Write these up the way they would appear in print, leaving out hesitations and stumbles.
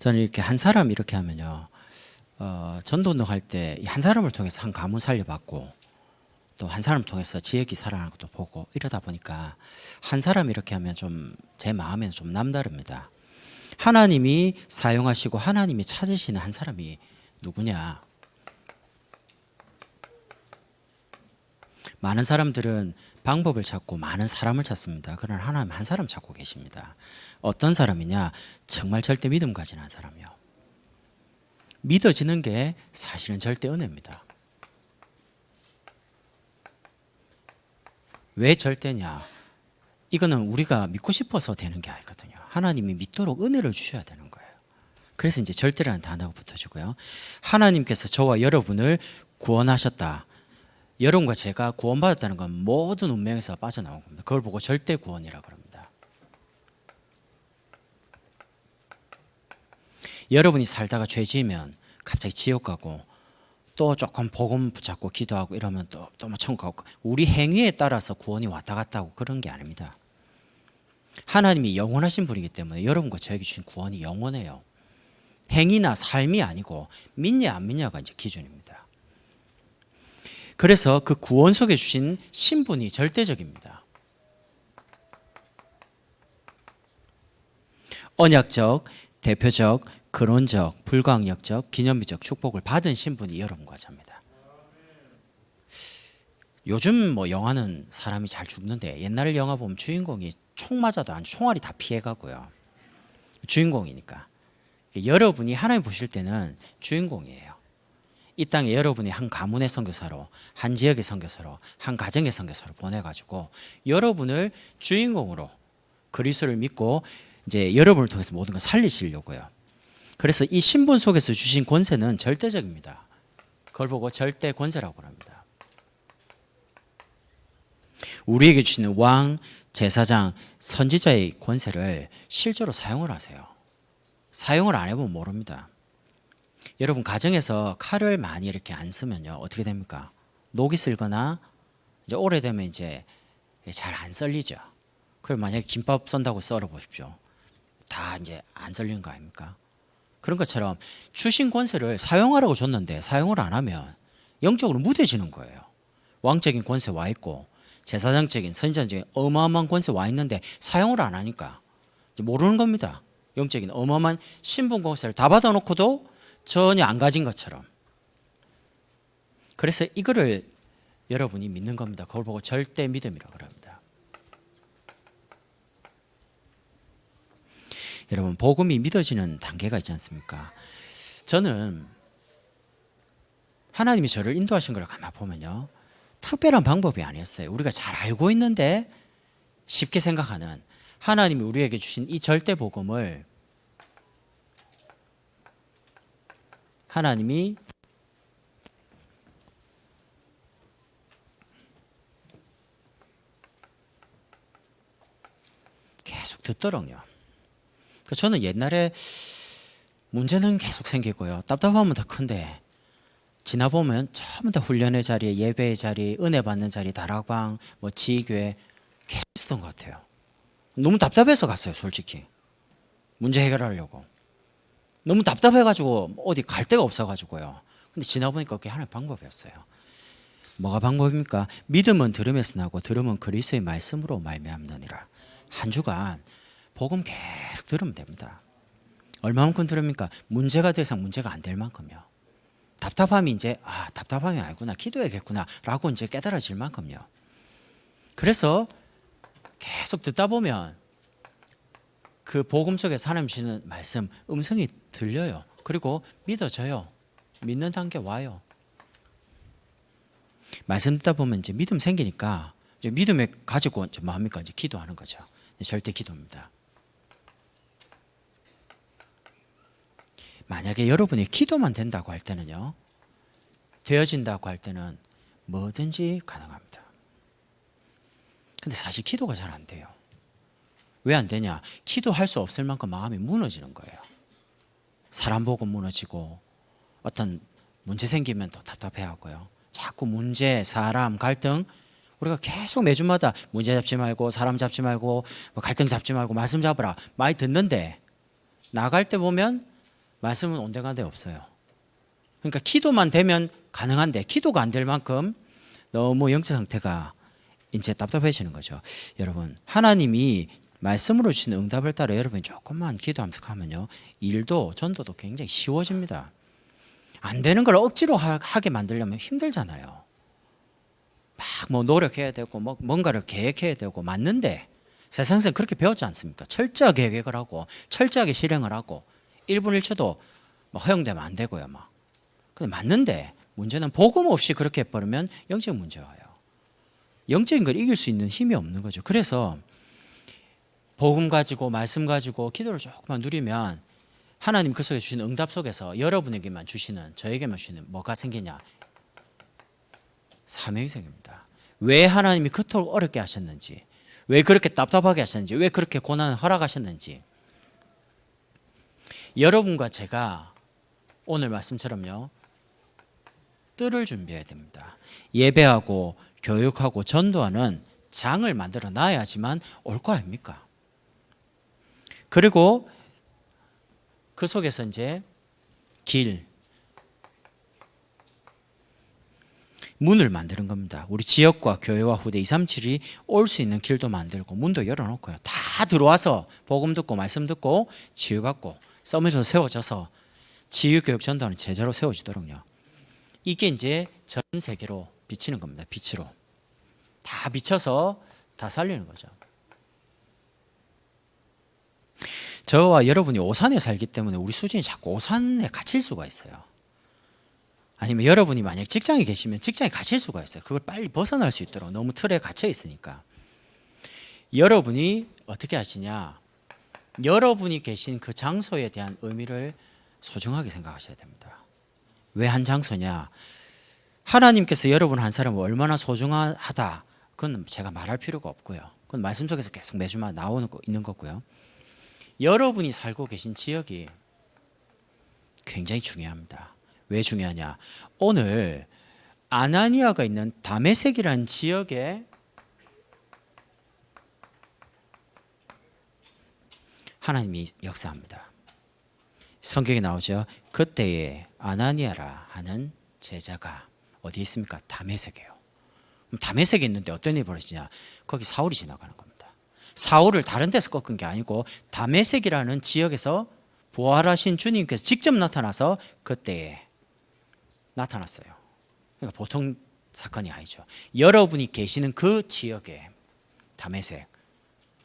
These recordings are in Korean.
저는 이렇게 한 사람 이렇게 하면요, 전도운동 할 때 한 사람을 통해서 한 가문 살려받고 또 한 사람을 통해서 지역이 살아나는 것도 보고 이러다 보니까 한 사람 이렇게 하면 좀 제 마음에는 좀 남다릅니다. 하나님이 사용하시고 하나님이 찾으시는 한 사람이 누구냐? 많은 사람들은 방법을 찾고 많은 사람을 찾습니다. 그러나 하나님 한 사람 찾고 계십니다. 어떤 사람이냐? 정말 절대 믿음 가진 한 사람이요. 믿어지는 게 사실은 절대 은혜입니다. 왜 절대냐? 이거는 우리가 믿고 싶어서 되는 게 아니거든요. 하나님이 믿도록 은혜를 주셔야 되는 거예요. 그래서 이제 절대라는 단어가 붙어지고요. 하나님께서 저와 여러분을 구원하셨다. 여러분과 제가 구원받았다는 건 모든 운명에서 빠져나온 겁니다. 그걸 보고 절대 구원이라고 합니다. 여러분이 살다가 죄 지으면 갑자기 지옥 가고 또 조금 복음 붙잡고 기도하고 이러면 또 뭐 천국 가고, 우리 행위에 따라서 구원이 왔다 갔다 하고 그런 게 아닙니다. 하나님이 영원하신 분이기 때문에 여러분과 저에게 주신 구원이 영원해요. 행위나 삶이 아니고 믿냐 안 믿냐가 이제 기준입니다. 그래서 그 구원 속에 주신 신분이 절대적입니다. 언약적, 대표적, 근원적, 불가항력적, 기념비적 축복을 받은 신분이 여러분과 저입니다. 요즘 뭐 영화는 사람이 잘 죽는데 옛날 영화 보면 주인공이 총 맞아도 안 총알이 다 피해가고요. 주인공이니까. 여러분이 하나님 보실 때는 주인공이에요. 이 땅에 여러분이 한 가문의 선교사로, 한 지역의 선교사로, 한 가정의 선교사로 보내가지고 여러분을 주인공으로 그리스도를 믿고 이제 여러분을 통해서 모든 걸 살리시려고요. 그래서 이 신분 속에서 주신 권세는 절대적입니다. 그걸 보고 절대 권세라고 합니다. 우리에게 주시는 왕, 제사장, 선지자의 권세를 실제로 사용을 하세요. 사용을 안 해보면 모릅니다. 여러분 가정에서 칼을 많이 이렇게 안 쓰면요 어떻게 됩니까? 녹이 슬거나 이제 오래되면 이제 잘 안 썰리죠. 그럼 만약에 김밥 썬다고 썰어 보십시오. 다 이제 안 썰리는 거 아닙니까? 그런 것처럼 주신 권세를 사용하라고 줬는데 사용을 안 하면 영적으로 무뎌지는 거예요. 왕적인 권세 와 있고 제사장적인 선지자적인 어마어마한 권세 와 있는데 사용을 안 하니까 이제 모르는 겁니다. 영적인 어마어마한 신분 권세를 다 받아놓고도 전혀 안 가진 것처럼. 그래서 이거를 여러분이 믿는 겁니다. 그걸 보고 절대 믿음이라고 합니다. 여러분 복음이 믿어지는 단계가 있지 않습니까? 저는 하나님이 저를 인도하신 걸 가만 보면요 특별한 방법이 아니었어요. 우리가 잘 알고 있는데 쉽게 생각하는 하나님이 우리에게 주신 이 절대 복음을 하나님이 계속 듣더라고요. 저는 옛날에 문제는 계속 생기고요. 답답하면 더 큰데 지나보면 전부 다 훈련의 자리, 예배의 자리, 은혜 받는 자리, 다락방, 뭐 지교회 계속 있었던 것 같아요. 너무 답답해서 갔어요, 솔직히. 문제 해결하려고. 너무 답답해가지고 어디 갈 데가 없어가지고요. 근데 지나보니까 그게 하나의 방법이었어요. 뭐가 방법입니까? 믿음은 들음에서 나고 들음은 그리스도의 말씀으로 말미암느니라. 한 주간 복음 계속 들으면 됩니다. 얼마만큼 들읍니까? 문제가 더 이상 문제가 안 될 만큼요. 답답함이 이제 답답함이 아니구나, 기도해야겠구나 라고 이제 깨달아질 만큼요. 그래서 계속 듣다 보면 그 복음 속에서 하나님 주시는 말씀, 음성이 들려요. 그리고 믿어져요. 믿는 단계 와요. 말씀 듣다 보면 이제 믿음 생기니까 이제 믿음에 가지고 이제 뭐 합니까? 이제 기도하는 거죠. 절대 기도입니다. 만약에 여러분이 기도만 된다고 할 때는요, 되어진다고 할 때는 뭐든지 가능합니다. 근데 사실 기도가 잘 안 돼요. 왜 안 되냐? 기도할 수 없을 만큼 마음이 무너지는 거예요. 사람 보고 무너지고 어떤 문제 생기면 더 답답해하고요. 자꾸 문제, 사람, 갈등, 우리가 계속 매주마다 문제 잡지 말고 사람 잡지 말고 갈등 잡지 말고 말씀 잡으라 많이 듣는데 나갈 때 보면 말씀은 온데간데 없어요. 그러니까 기도만 되면 가능한데 기도가 안 될 만큼 너무 영적 상태가 이제 답답해지는 거죠. 여러분, 하나님이 말씀으로 주시는 응답을 따라 여러분이 조금만 기도하면서 하면요, 일도 전도도 굉장히 쉬워집니다. 안 되는 걸 억지로 하게 만들려면 힘들잖아요. 막 뭐 노력해야 되고 뭐 뭔가를 계획해야 되고, 맞는데 세상에서 그렇게 배웠지 않습니까? 철저하게 계획을 하고 철저하게 실행을 하고 1분 1초도 허용되면 안 되고요. 근데 맞는데 문제는 복음 없이 그렇게 해버리면 영적 문제가 와요. 영적인 걸 이길 수 있는 힘이 없는 거죠. 그래서 복음 가지고 말씀 가지고 기도를 조금만 누리면 하나님 그 속에 주시는 응답 속에서 여러분에게만 주시는, 저에게만 주시는 뭐가 생기냐? 사명이 생깁니다. 왜 하나님이 그토록 어렵게 하셨는지, 왜 그렇게 답답하게 하셨는지, 왜 그렇게 고난을 허락하셨는지, 여러분과 제가 오늘 말씀처럼요, 뜰을 준비해야 됩니다. 예배하고 교육하고 전도하는 장을 만들어 놔야지만 올 거 아닙니까? 그리고 그 속에서 이제 문을 만드는 겁니다. 우리 지역과 교회와 후대 237이 올 수 있는 길도 만들고 문도 열어놓고요. 다 들어와서 복음 듣고 말씀 듣고 치유받고 썸에서 세워져서 치유교육 전도하는 제자로 세워지도록요. 이게 이제 전 세계로 비치는 겁니다. 빛으로 다 비춰서 다 살리는 거죠. 저와 여러분이 오산에 살기 때문에 우리 수준이 자꾸 오산에 갇힐 수가 있어요. 아니면 여러분이 만약 직장에 계시면 직장에 갇힐 수가 있어요. 그걸 빨리 벗어날 수 있도록, 너무 틀에 갇혀 있으니까. 여러분이 어떻게 하시냐? 여러분이 계신 그 장소에 대한 의미를 소중하게 생각하셔야 됩니다. 왜 한 장소냐? 하나님께서 여러분 한 사람을 얼마나 소중하다, 그건 제가 말할 필요가 없고요. 그건 말씀 속에서 계속 매주마다 나오는 거 있는 거고요. 여러분이 살고 계신 지역이 굉장히 중요합니다. 왜 중요하냐? 오늘 아나니아가 있는 다메섹이라는 지역에 하나님이 역사합니다. 성경에 나오죠. 그때에 아나니아라 하는 제자가 어디 있습니까? 다메섹이에요. 다메섹에 있는데 어떤 일이 벌어지냐? 거기 사울이 지나가는 겁니다. 사울을 다른 데서 꺾은 게 아니고 다메섹이라는 지역에서 부활하신 주님께서 직접 나타나서 그때에 나타났어요. 그러니까 보통 사건이 아니죠. 여러분이 계시는 그 지역에 다메섹.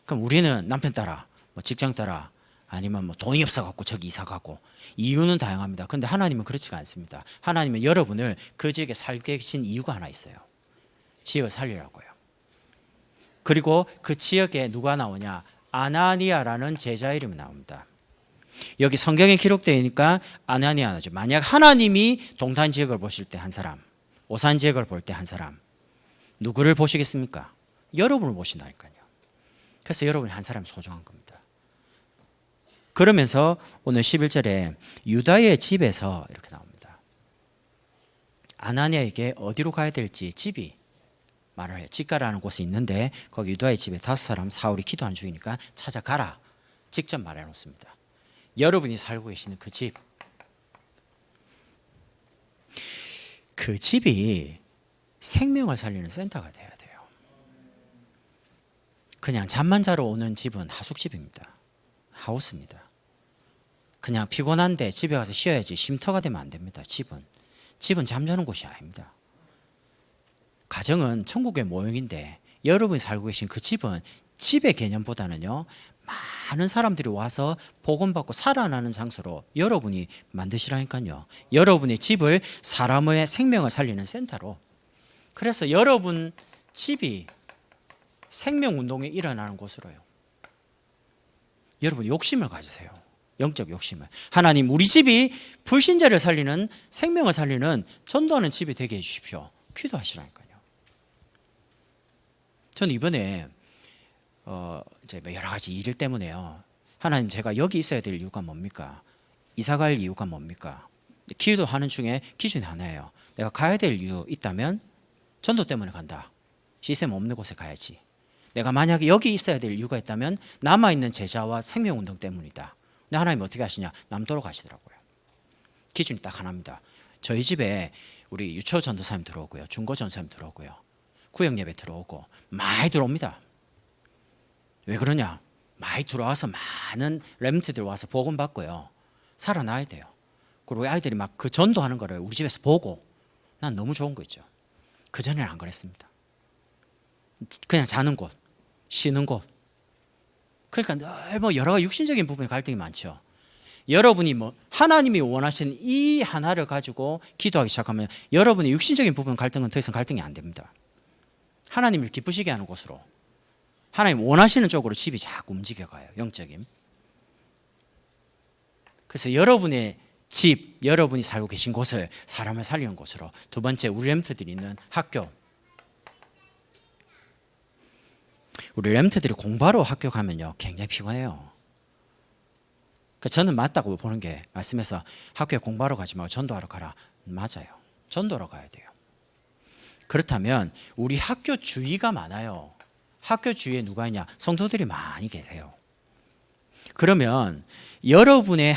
그럼 우리는 남편 따라, 직장 따라, 아니면 돈이 없어갖고 저기 이사 가고, 이유는 다양합니다. 그런데 하나님은 그렇지가 않습니다. 하나님은 여러분을 그 지역에 살게 계신 이유가 하나 있어요. 지역을 살리라고요. 그리고 그 지역에 누가 나오냐? 아나니아라는 제자 이름이 나옵니다. 여기 성경에 기록되어 있으니까 아나니아죠. 만약 하나님이 동탄 지역을 보실 때 한 사람, 오산 지역을 볼 때 한 사람, 누구를 보시겠습니까? 여러분을 보신다니까요. 그래서 여러분이 한 사람 소중한 겁니다. 그러면서 오늘 11절에 유다의 집에서 이렇게 나옵니다. 아나니아에게 어디로 가야 될지 집이 말을 해요. 집가라는 곳이 있는데 거기 유다의 집에 5사람 사울이 기도하는 중이니까 찾아가라. 직접 말해 놓습니다. 여러분이 살고 계시는 그 집, 그 집이 생명을 살리는 센터가 돼야 돼요. 그냥 잠만 자러 오는 집은 하숙집입니다. 하우스입니다. 그냥 피곤한데 집에 가서 쉬어야지 쉼터가 되면 안 됩니다. 집은 잠자는 곳이 아닙니다. 가정은 천국의 모형인데 여러분이 살고 계신 그 집은 집의 개념보다는요, 많은 사람들이 와서 복음받고 살아나는 장소로 여러분이 만드시라니까요. 여러분의 집을 사람의 생명을 살리는 센터로. 그래서 여러분 집이 생명운동이 일어나는 곳으로요. 여러분 욕심을 가지세요. 영적 욕심을. 하나님, 우리 집이 불신자를 살리는, 생명을 살리는, 전도하는 집이 되게 해주십시오. 기도하시라니까요. 저는 이번에 이제 여러 가지 일 때문에요. 하나님, 제가 여기 있어야 될 이유가 뭡니까? 이사 갈 이유가 뭡니까? 기도하는 중에 기준이 하나예요. 내가 가야 될 이유 있다면 전도 때문에 간다. 시스템 없는 곳에 가야지. 내가 만약에 여기 있어야 될 이유가 있다면 남아있는 제자와 생명운동 때문이다. 근데 하나님 어떻게 하시냐? 남도로 가시더라고요. 기준이 딱 하나입니다. 저희 집에 우리 유초 전도사님 들어오고요, 중고 전도사님 들어오고요, 구역 예배 들어오고 많이 들어옵니다. 왜 그러냐? 많이 들어와서 많은 렘넌트들 와서 복음 받고요, 살아나야 돼요. 그리고 우리 아이들이 막 그 전도하는 거를 우리 집에서 보고 난 너무 좋은 거 있죠. 그전에는 안 그랬습니다. 그냥 자는 곳, 쉬는 곳. 그러니까 늘 뭐 여러 가지 육신적인 부분에 갈등이 많죠. 여러분이 뭐 하나님이 원하시는 이 하나를 가지고 기도하기 시작하면 여러분의 육신적인 부분 갈등은 더 이상 갈등이 안 됩니다. 하나님을 기쁘시게 하는 곳으로, 하나님 원하시는 쪽으로 집이 자꾸 움직여가요. 영적인. 그래서 여러분의 집, 여러분이 살고 계신 곳을 사람을 살리는 곳으로. 두 번째, 우리 렘트들이 있는 학교. 우리 렘트들이 공부하러 학교 가면요 굉장히 피곤해요. 저는 맞다고 보는 게, 말씀에서 학교에 공부하러 가지 말고 전도하러 가라, 맞아요. 전도하러 가야 돼요. 그렇다면 우리 학교 주위가 많아요. 학교 주위에 누가 있냐? 성도들이 많이 계세요. 그러면 여러분의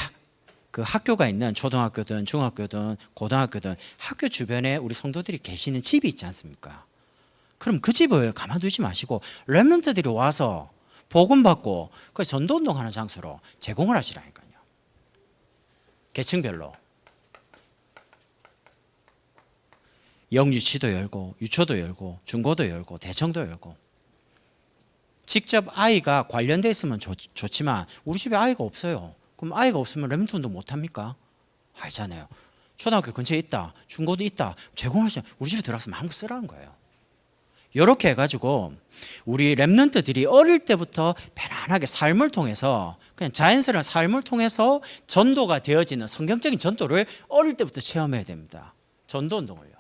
그 학교가 있는 초등학교든 중학교든 고등학교든 학교 주변에 우리 성도들이 계시는 집이 있지 않습니까? 그럼 그 집을 가만두지 마시고 렘넌트들이 와서 복음 받고 그 전도운동하는 장소로 제공을 하시라니까요. 계층별로 영유치도 열고 유초도 열고 중고도 열고 대청도 열고. 직접 아이가 관련돼 있으면 좋지만 우리 집에 아이가 없어요. 그럼 아이가 없으면 렘넌트 운동 못합니까? 알잖아요. 초등학교 근처에 있다, 중고도 있다, 제공하시면 우리 집에 들어가서 마음껏 쓰라는 거예요. 이렇게 해가지고 우리 렘넌트들이 어릴 때부터 편안하게 삶을 통해서, 그냥 자연스러운 삶을 통해서 전도가 되어지는 성경적인 전도를 어릴 때부터 체험해야 됩니다. 전도운동을요.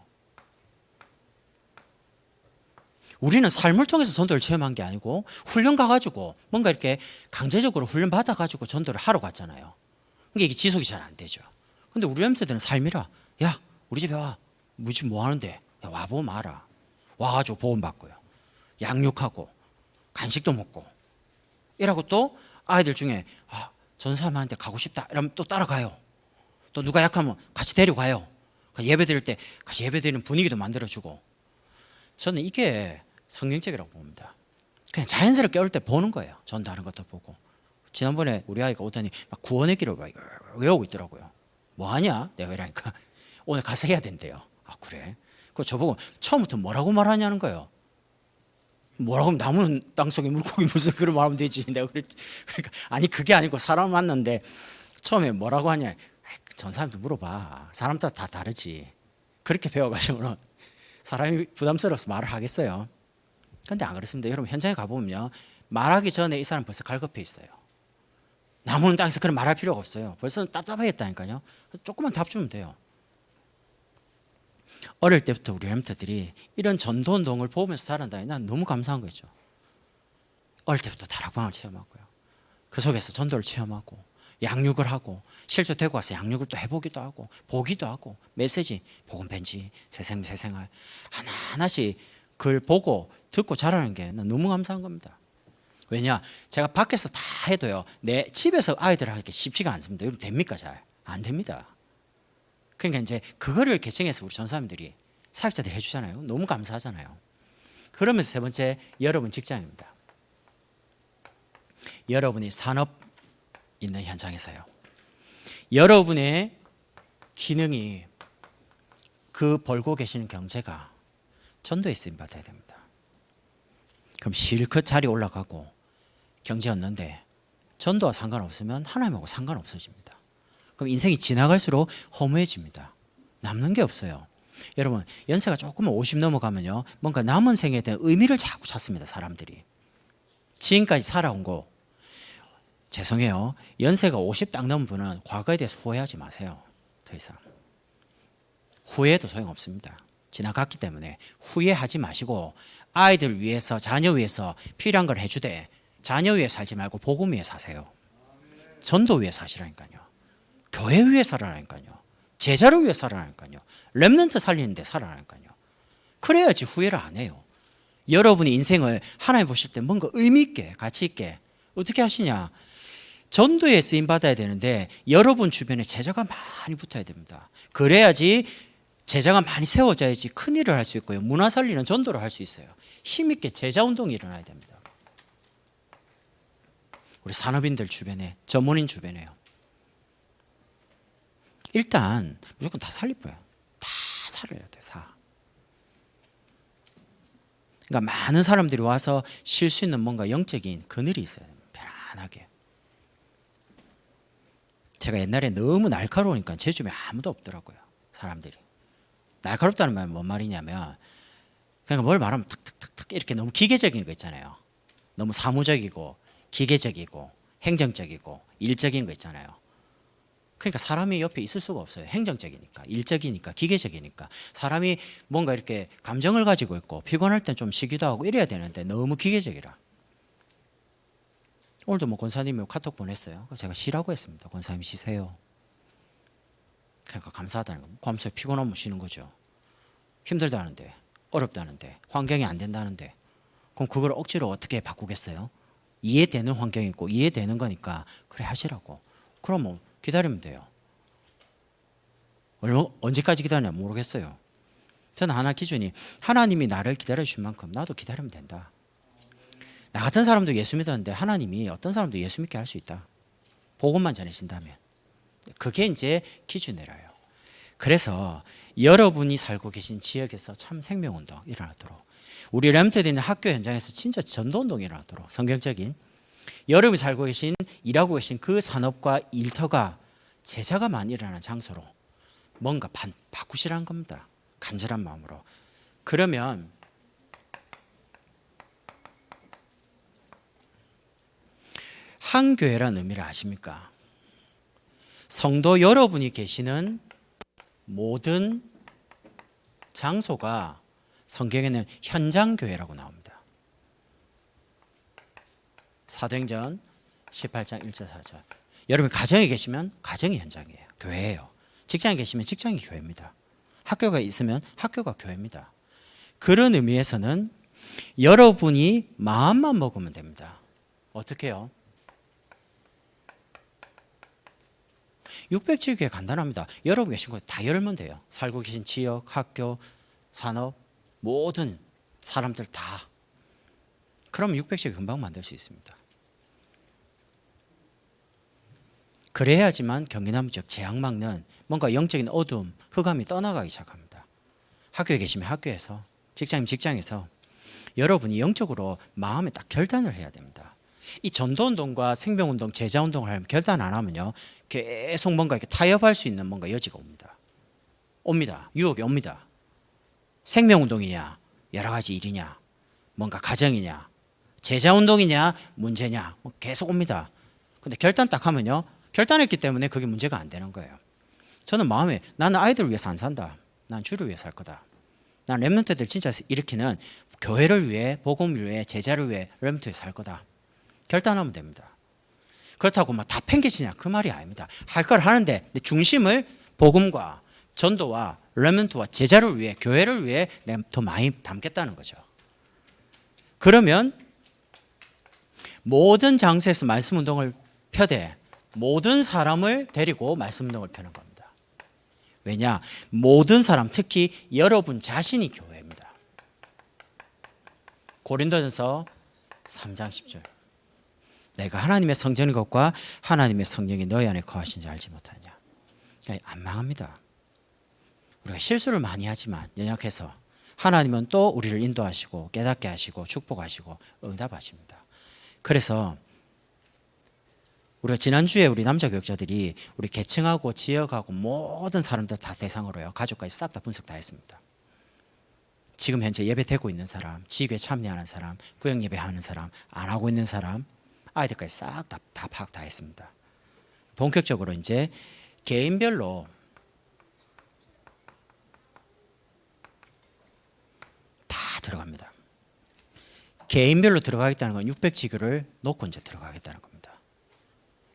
우리는 삶을 통해서 전도를 체험한 게 아니고 훈련 가가지고 뭔가 이렇게 강제적으로 훈련 받아가지고 전도를 하러 갔잖아요. 그러니까 이게 지속이 잘 안 되죠. 근데 우리 렘넌트들은 삶이라, 야 우리 집에 와, 우리 집 뭐 하는데, 야 와보면 알아. 와가지고 보험 받고요, 양육하고 간식도 먹고 이라고, 또 아이들 중에 전사님한테 가고 싶다 이러면 또 따라가요. 또 누가 약하면 같이 데려가요. 예배 드릴 때 같이 예배 드리는 분위기도 만들어주고. 저는 이게 성경적이라고 봅니다. 그냥 자연스럽게 어릴 때 보는 거예요. 전도하는 것도 보고. 지난번에 우리 아이가 오더니 막 구원의 길을 외우고 있더라고요. 뭐 하냐? 내가 이러니까 오늘 가서 해야 된대요. 아 그래? 그 저보고 처음부터 뭐라고 말하냐는 거예요. 뭐라고 하면 나무는 땅속에 물고기 무슨 그런 말하면 되지. 내가 그러니까 아니 그게 아니고 사람 만났는데 처음에 뭐라고 하냐. 전 사람도 물어봐. 사람 따라 다 다르지. 그렇게 배워가지고는 사람이 부담스러워서 말을 하겠어요. 근데 안 그렇습니다. 여러분 현장에 가보면요, 말하기 전에 이 사람 벌써 갈급해 있어요. 나무는 땅에서 그런 말할 필요가 없어요. 벌써 답답하겠다니까요. 조금만 답 주면 돼요. 어릴 때부터 우리 렘넌트들이 이런 전도운동을 보면서 자란다니 난 너무 감사한 거죠. 어릴 때부터 다락방을 체험하고요, 그 속에서 전도를 체험하고 양육을 하고 실제 되고 와서 양육을 또 해보기도 하고 보기도 하고 메시지, 복음 벤치, 새생활 하나하나씩 그걸 보고 듣고 자라는 게 난 너무 감사한 겁니다. 왜냐, 제가 밖에서 다 해도요 내 집에서 아이들 하기 쉽지가 않습니다. 여러분 됩니까? 잘 안 됩니다. 그러니까 이제 그거를 개척해서 우리 전사님들이 사역자들이 해주잖아요. 너무 감사하잖아요. 그러면서 세 번째, 여러분 직장입니다. 여러분이 산업 있는 현장에서요, 여러분의 기능이 그 벌고 계시는 경제가 전도에 쓰임 받아야 됩니다. 그럼 실컷 자리 올라가고 경제 얻는데 전도와 상관없으면 하나님하고 상관없어집니다. 그럼 인생이 지나갈수록 허무해집니다. 남는 게 없어요. 여러분 연세가 조금만 50 넘어가면요 뭔가 남은 생에 대한 의미를 자꾸 찾습니다. 사람들이 지금까지 살아온 거, 죄송해요, 연세가 50 딱 넘은 분은 과거에 대해서 후회하지 마세요. 더 이상 후회해도 소용없습니다. 지나갔기 때문에 후회하지 마시고 아이들 위해서, 자녀 위해서 필요한 걸 해주되 자녀 위해 살지 말고 복음 위해 사세요. 전도 위해 사시라니까요. 교회 위해 살아라니까요. 제자를 위해 살아라니까요. 렘넌트 살리는데 살아라니까요. 그래야지 후회를 안 해요. 여러분이 인생을 하나님 보실 때 뭔가 의미 있게, 가치 있게 어떻게 하시냐. 전도에 쓰임 받아야 되는데 여러분 주변에 제자가 많이 붙어야 됩니다. 그래야지 제자가 많이 세워져야지 큰 일을 할 수 있고요. 문화 살리는 전도를 할 수 있어요. 힘있게 제자 운동이 일어나야 됩니다. 우리 산업인들 주변에, 전문인 주변에요. 일단 무조건 다 살릴 거예요. 다 살려야 돼요. 다. 그러니까 많은 사람들이 와서 쉴 수 있는 뭔가 영적인 그늘이 있어요. 편안하게. 제가 옛날에 너무 날카로우니까 제 주변에 아무도 없더라고요. 사람들이. 날카롭다는 말은 뭔 말이냐면 그러니까 뭘 말하면 툭툭툭툭 이렇게 너무 기계적인 거 있잖아요. 너무 사무적이고 기계적이고 행정적이고 일적인 거 있잖아요. 그러니까 사람이 옆에 있을 수가 없어요. 행정적이니까, 일적이니까, 기계적이니까. 사람이 뭔가 이렇게 감정을 가지고 있고 피곤할 땐 좀 쉬기도 하고 이래야 되는데 너무 기계적이라. 오늘도 뭐 권사님이 카톡 보냈어요. 제가 쉬라고 했습니다. 권사님 쉬세요. 그러니까 감사하다는 거. 감사해. 피곤하면 쉬는 거죠. 힘들다는데, 어렵다는데, 환경이 안 된다는데, 그럼 그걸 억지로 어떻게 바꾸겠어요? 이해되는 환경이고 이해되는 거니까 그래 하시라고. 그럼 뭐 기다리면 돼요. 언제까지 기다리냐 모르겠어요. 저는 하나 기준이 하나님이 나를 기다려 주신 만큼 나도 기다리면 된다. 나 같은 사람도 예수 믿었는데 하나님이 어떤 사람도 예수 믿게 할 수 있다. 복음만 전해진다면. 그게 이제 기준이라요. 그래서 여러분이 살고 계신 지역에서 참 생명운동 일어나도록, 우리 렘트에 있는 학교 현장에서 진짜 전도운동이 일어나도록, 성경적인 여러분이 살고 계신, 일하고 계신 그 산업과 일터가 제자가 많이 일어나는 장소로 뭔가 바꾸시라는 겁니다. 간절한 마음으로. 그러면 한 교회라는 의미를 아십니까? 성도 여러분이 계시는 모든 장소가 성경에는 현장교회라고 나옵니다. 사도행전 18장 1절 4절. 여러분 가정에 계시면 가정이 현장이에요. 교회예요. 직장에 계시면 직장이 교회입니다. 학교가 있으면 학교가 교회입니다. 그런 의미에서는 여러분이 마음만 먹으면 됩니다. 어떻게 해요? 607교회 간단합니다. 여러분 계신 곳 다 열면 돼요. 살고 계신 지역, 학교, 산업, 모든 사람들 다. 그럼 607교회 금방 만들 수 있습니다. 그래야지만 경기나무 지역 재앙 막는 뭔가 영적인 어둠, 흑암이 떠나가기 시작합니다. 학교에 계시면 학교에서, 직장이면 직장에서 여러분이 영적으로 마음에 딱 결단을 해야 됩니다. 이 전도운동과 생명운동, 제자운동을 하면 결단 안 하면요, 계속 뭔가 이렇게 타협할 수 있는 뭔가 여지가 옵니다. 유혹이 옵니다. 생명운동이냐, 여러 가지 일이냐, 뭔가 가정이냐, 제자운동이냐, 문제냐, 계속 옵니다. 근데 결단 딱 하면요, 결단했기 때문에 그게 문제가 안 되는 거예요. 저는 마음에 나는 아이들을 위해서 안 산다. 난 주를 위해 살 거다. 난 렘넌트들 진짜 일으키는 교회를 위해, 복음을 위해, 제자를 위해 렘넌트에 살 거다. 결단하면 됩니다. 그렇다고 막 다 팽개치냐 그 말이 아닙니다. 할 걸 하는데 중심을 복음과 전도와 렘넌트와 제자를 위해, 교회를 위해 내가 더 많이 담겠다는 거죠. 그러면 모든 장소에서 말씀 운동을 펴되 모든 사람을 데리고 말씀 운동을 펴는 겁니다. 왜냐? 모든 사람, 특히 여러분 자신이 교회입니다. 고린도전서 3장 10절. 내가 하나님의 성전인 것과 하나님의 성령이 너희 안에 거하신지 알지 못하냐. 그러니까 안 망합니다. 우리가 실수를 많이 하지만 연약해서 하나님은 또 우리를 인도하시고 깨닫게 하시고 축복하시고 응답하십니다. 그래서 우리가 지난주에 우리 남자 교역자들이 우리 계층하고 지역하고 모든 사람들 다 대상으로요, 가족까지 싹 다 분석 다 했습니다. 지금 현재 예배되고 있는 사람, 지교에 참여하는 사람, 구역 예배하는 사람, 안 하고 있는 사람, 아이들까지 싹 다 파악 다 했습니다. 본격적으로 이제 개인별로 다 들어갑니다. 개인별로 들어가겠다는 건 600지교를 놓고 이제 들어가겠다는 겁니다.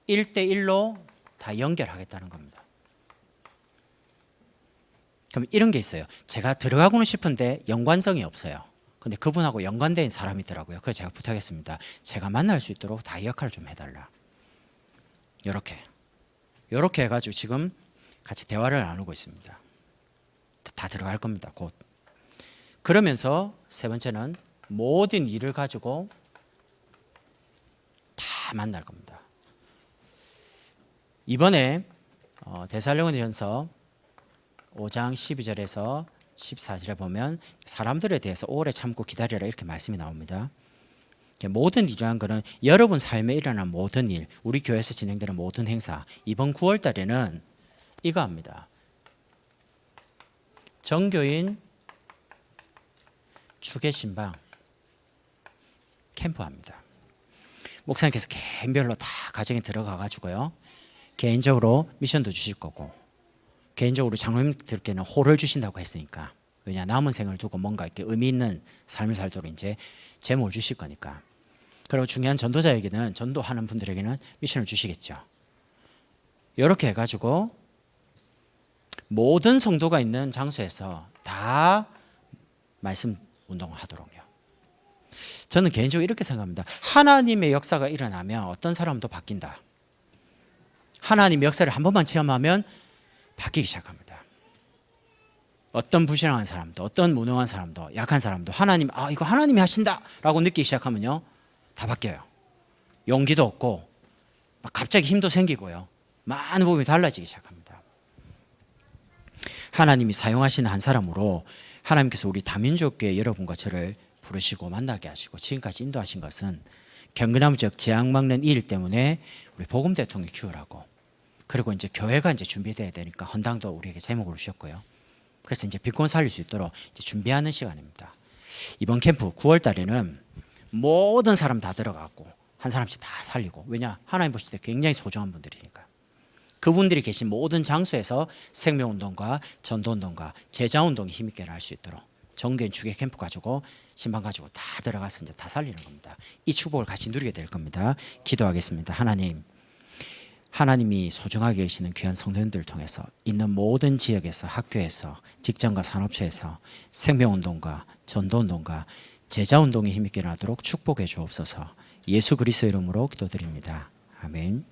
1대1로 다 연결하겠다는 겁니다. 그럼 이런 게 있어요. 제가 들어가고는 싶은데 연관성이 없어요. 근데 그분하고 연관된 사람이 있더라고요. 그래서 제가 부탁했습니다. 제가 만날 수 있도록 다 역할을 좀 해달라. 이렇게 해가지고 지금 같이 대화를 나누고 있습니다. 다 들어갈 겁니다. 곧. 그러면서 세 번째는 모든 일을 가지고 다 만날 겁니다. 이번에 데살로니가전서 5장 12절에서 14절에 보면 사람들에 대해서 오래 참고 기다리라 이렇게 말씀이 나옵니다. 모든 일이라는 것은 여러분 삶에 일어난 모든 일, 우리 교회에서 진행되는 모든 행사, 이번 9월 달에는 이거 합니다. 정교인 추계 신방 캠프합니다. 목사님께서 개인별로 다 가정에 들어가 가지고요, 개인적으로 미션도 주실 거고, 개인적으로 장로님들께는 홀을 주신다고 했으니까, 왜냐 남은 생을 두고 뭔가 이렇게 의미 있는 삶을 살도록 이제 제목을 주실 거니까. 그리고 중요한 전도자에게는, 전도하는 분들에게는 미션을 주시겠죠. 이렇게 해가지고 모든 성도가 있는 장소에서 다 말씀 운동을 하도록요. 저는 개인적으로 이렇게 생각합니다. 하나님의 역사가 일어나면 어떤 사람도 바뀐다. 하나님의 역사를 한 번만 체험하면 바뀌기 시작합니다. 어떤 불신앙한 사람도, 어떤 무능한 사람도, 약한 사람도 하나님, 이거 하나님이 하신다 라고 느끼기 시작하면요, 다 바뀌어요. 용기도 얻고 막 갑자기 힘도 생기고요, 많은 부분이 달라지기 시작합니다. 하나님이 사용하시는 한 사람으로 하나님께서 우리 다민족교회 여러분과 저를 부르시고 만나게 하시고 지금까지 인도하신 것은 경건함적 재앙 막는 일 때문에 우리 복음 대통령 키우라고, 그리고 이제 교회가 이제 준비돼야 되니까 헌당도 우리에게 제목으로 주셨고요. 그래서 이제 비권 살릴 수 있도록 이제 준비하는 시간입니다. 이번 캠프 9월 달에는 모든 사람 다 들어가고 한 사람씩 다 살리고, 왜냐 하나님 보실 때 굉장히 소중한 분들이니까 그분들이 계신 모든 장소에서 생명운동과 전도운동과 제자운동이 힘있게 할 수 있도록 정교인 추계 캠프 가지고 신방 가지고 다 들어가서 이제 다 살리는 겁니다. 이 축복을 같이 누리게 될 겁니다. 기도하겠습니다. 하나님이 소중하게 계시는 귀한 성도님들을 통해서 있는 모든 지역에서, 학교에서, 직장과 산업체에서 생명운동과 전도운동과 제자운동이 힘있게 일어나도록 축복해 주옵소서. 예수 그리스도의 이름으로 기도드립니다. 아멘.